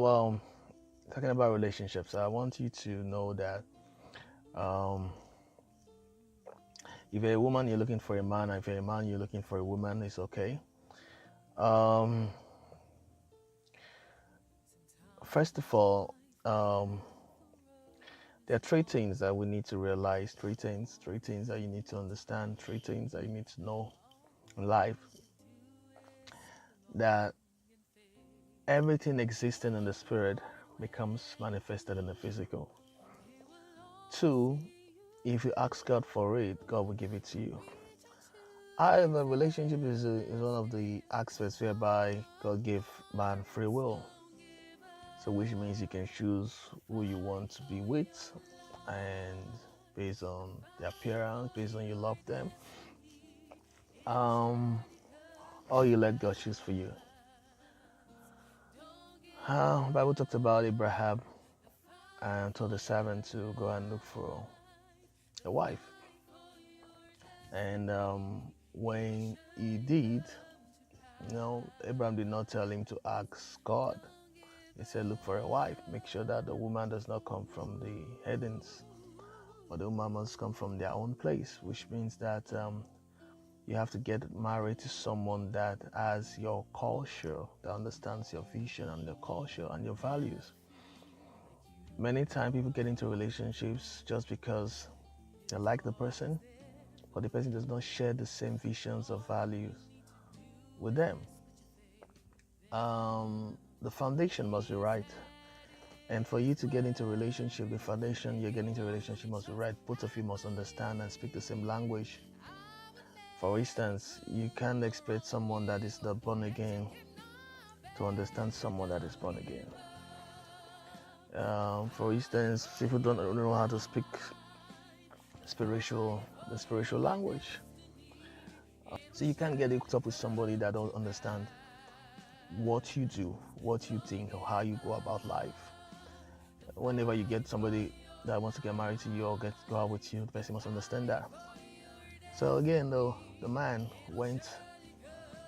Well, talking about relationships, I want you to know that um, if you're a woman, you're looking for a man. If you're a man, you're looking for a woman. It's okay. Um, First of all, um, there are three things that we need to realize. Three things that you need to understand. Three things that you need to know in life. That everything existing in the spirit becomes manifested in the physical. Two, if you ask God for it, God will give it to you. However, relationship is one of the aspects whereby God gave man free will. So, which means you can choose who you want to be with, and based on their appearance, based on you love them, um, or you let God choose for you. Bible talked about Abraham and told the servant to go and look for a wife, and when he did, Abraham did not tell him to ask God. He said, look for a wife. Make sure that the woman does not come from the heathens, but the woman must come from their own place, which means that you have to get married to someone that has your culture, that understands your vision and your culture and your values. Many times people get into relationships just because they like the person, but the person does not share the same visions or values with them. The foundation must be right. And for you to get into a relationship, the foundation you're getting into a relationship must be right. Both of you must understand and speak the same language. For instance, you can't expect someone that is not born again to understand someone that is born again. For instance, people don't know how to speak the spiritual language. So you can't get hooked up with somebody that don't understand what you do, what you think, or how you go about life. Whenever you get somebody that wants to get married to you or go out with you, the person must understand that. So again, though, the man went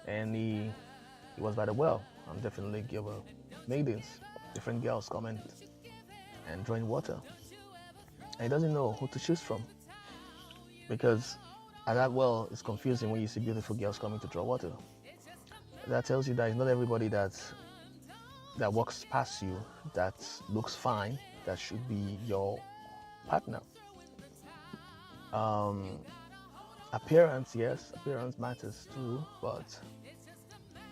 and he was by the well, and definitely there were maidens, different girls coming and drawing water. And he doesn't know who to choose from because at that well, it's confusing when you see beautiful girls coming to draw water. That tells you that it's not everybody that walks past you that looks fine that should be your partner. Um, Appearance, yes, appearance matters too, but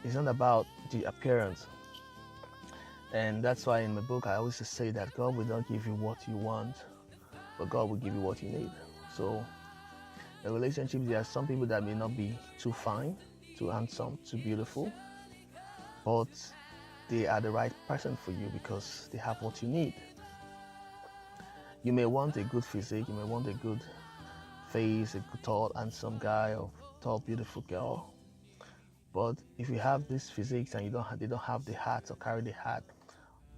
it's not about the appearance. And that's why in my book I always say that God will not give you what you want, but God will give you what you need. So in relationships, there are some people that may not be too fine, too handsome, too beautiful, but they are the right person for you because they have what you need. You may want a good physique, you may want a good face, a good tall, handsome guy, or tall, beautiful girl. But if you have this physique and they don't have the heart or carry the heart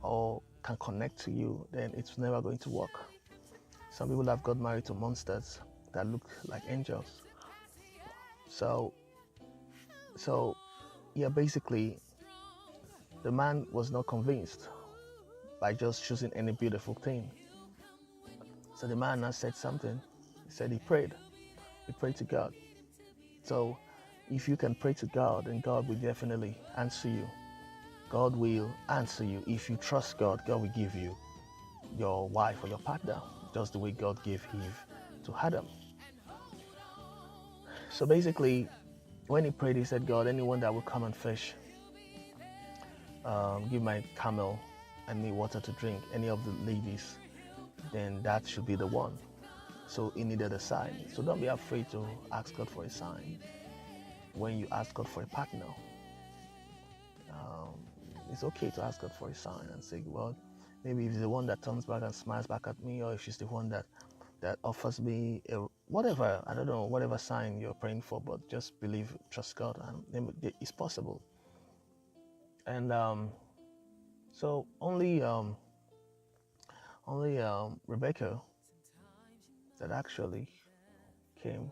or can connect to you, then it's never going to work. Some people have got married to monsters that look like angels. So, so yeah, basically, the man was not convinced by just choosing any beautiful thing. So the man now said something. He said he prayed. He prayed to God. So if you can pray to God, then God will definitely answer you. God will answer you. If you trust God, God will give you your wife or your partner, just the way God gave Eve to Adam. So basically, when he prayed, he said, God, anyone that will come and fish, give my camel and me water to drink, any of the ladies, then that should be the one. So he needed a sign. So don't be afraid to ask God for a sign. When you ask God for a partner, um, it's okay to ask God for a sign and say, well, maybe if it's the one that turns back and smiles back at me, or if she's the one that offers me whatever, I don't know, whatever sign you're praying for, but just believe, trust God, and it's possible. And so only Rebecca that actually came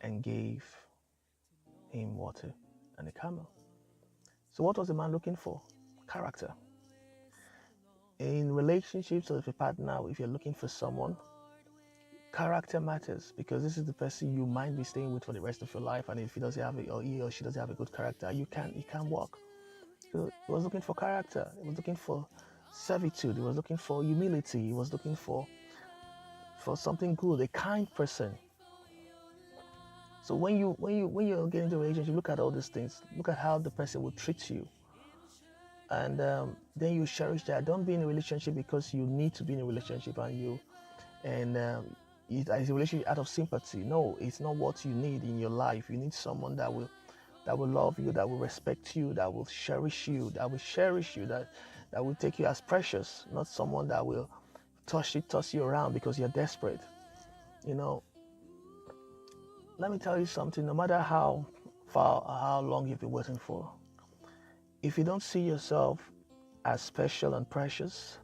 and gave him water and a camel. So what was the man looking for? Character. in relationships or with a partner, if you're looking for someone, character matters, because this is the person you might be staying with for the rest of your life. And if he doesn't have it, or he or she doesn't have a good character, you can't walk. So he was looking for character. He was looking for servitude. He was looking for humility. He was looking for something good, a kind person. So when you get into a relationship, look at all these things. Look at how the person will treat you, and then you cherish that. Don't be in a relationship because you need to be in a relationship, and it's a relationship out of sympathy. No, it's not what you need in your life. You need someone that will love you, that will respect you, that will cherish you, that will take you as precious. Not someone that will toss you around because you're desperate. You know, let me tell you something. No matter how far or how long you've been waiting for, if you don't see yourself as special and precious,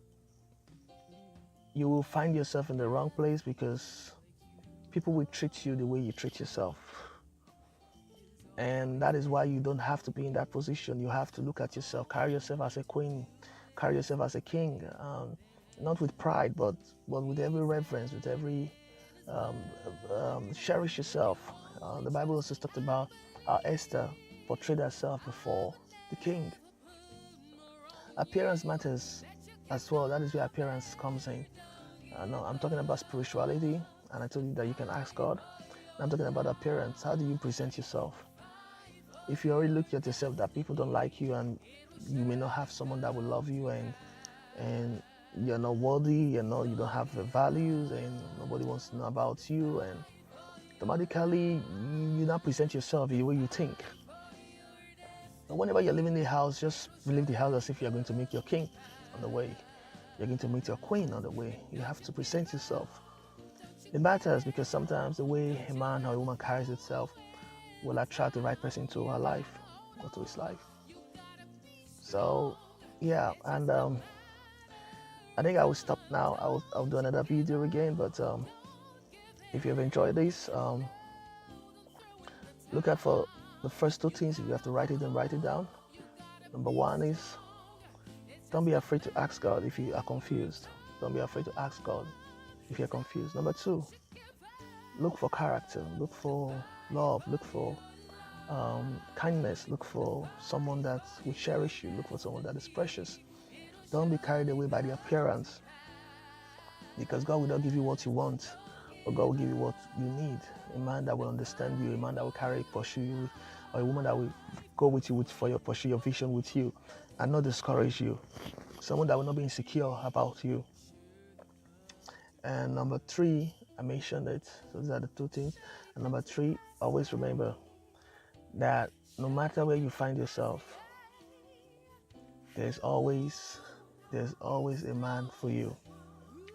you will find yourself in the wrong place, because people will treat you the way you treat yourself. And that is why you don't have to be in that position. You have to look at yourself, carry yourself as a queen, carry yourself as a king, not with pride, but with every reverence, with every cherish yourself. The Bible also talked about how Esther portrayed herself before the king. Appearance matters as well. That is where appearance comes in. No, I'm talking about spirituality, and I told you that you can ask God. I'm talking about appearance. How do you present yourself? If you already look at yourself that people don't like you, and you may not have someone that will love you, and you're not worthy, you don't have the values, and nobody wants to know about you, and automatically you now present yourself the way you think. And whenever you're leaving the house, just leave the house as if you're going to meet your king on the way. You're going to meet your queen on the way. You have to present yourself. It matters, because sometimes the way a man or a woman carries itself will attract the right person to her life or to his life. So, yeah, and I think I will stop now. I'll do another video again, but if you've enjoyed this, look out for the first two things. If you have to write it, then write it down. Number one is, don't be afraid to ask God if you are confused. Don't be afraid to ask God if you're confused. Number two, look for character, look for love, look for kindness, look for someone that will cherish you, look for someone that is precious. Don't be carried away by the appearance, because God will not give you what you want, but God will give you what you need. A man that will understand you, a man that will pursue you, or a woman that will go with you pursue your vision with you and not discourage you. Someone that will not be insecure about you. And number three, I mentioned it, so these are the two things. And number three, always remember that no matter where you find yourself, there's always a man for you,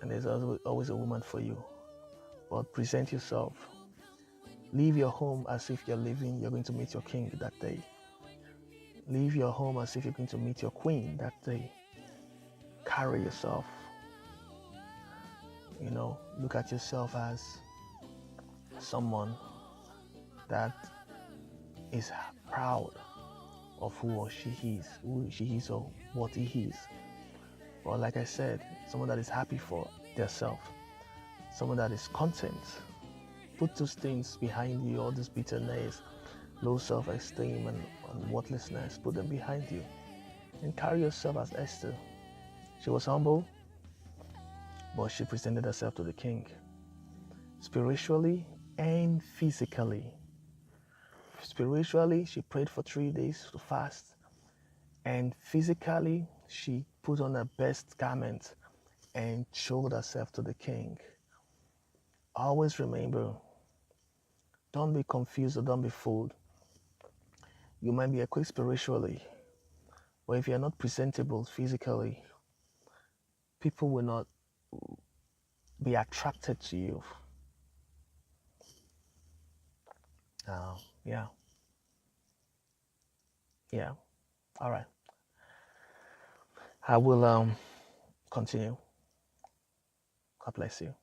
and there's always a woman for you. But present yourself. Leave your home as if you're going to meet your king that day. Leave your home as if you're going to meet your queen that day. Carry yourself. Look at yourself as someone that is proud of who or she is or what he is. Or like I said, someone that is happy for themselves, someone that is content. Put those things behind you, all this bitterness, low self-esteem and worthlessness, put them behind you. And carry yourself as Esther. She was humble, but she presented herself to the king, spiritually and physically. Spiritually, she prayed for 3 days to fast, and physically, she put on her best garment and showed herself to the king. Always remember, don't be confused or don't be fooled. You might be equipped spiritually, but if you're not presentable physically, people will not be attracted to you. Yeah. All right. I will continue. God bless you.